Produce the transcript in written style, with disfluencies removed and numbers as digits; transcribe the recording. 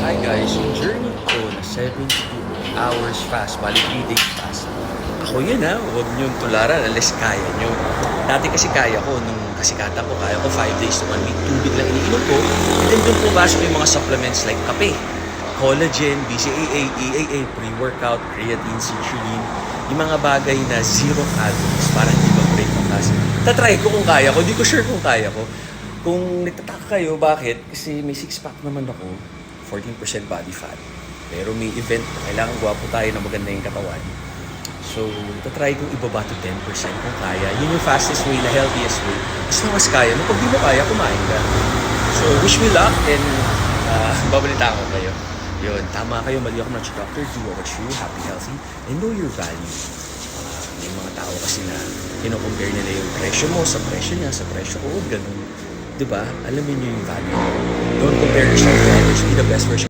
Hi guys, yung journey ko na 72 hours fast, bali 3 days fast. Ako yun ha, huwag niyong tularan unless kaya niyo. Dati kasi kaya ko, nung kasikatan ko, kaya ko 5 days to 1 week, tubig lang iniinom ko. And then doon pumasok yung mga supplements like kape, collagen, BCAA, EAA, pre-workout, creatine, citrulline, yung mga bagay na zero calories, parang hindi mag-break ang fast. Tatry ko kung kaya ko, di ko sure kung kaya ko. Kung nagtataka kayo, bakit? Kasi may 6-pack naman ako, 14% body fat. Pero may event, kailangan gwapo tayo na maganda yung katawan. So, tatry kong ibaba to 10% kung kaya. Yun yung fastest way, na healthiest way. As long as kaya mo, pag di mo kaya, kumain ka. So, wish me luck and babalita ko kayo. Yun, tama kayo, mali ako ng doctor. Do what's true, happy, healthy, and know your value. May mga tao kasi na kino-compare nila yung presyo mo sa presyo niya, sa presyo ko, ganun. Diba? Alamin niyo yung value. Don't compare yourself to others. Be the best version.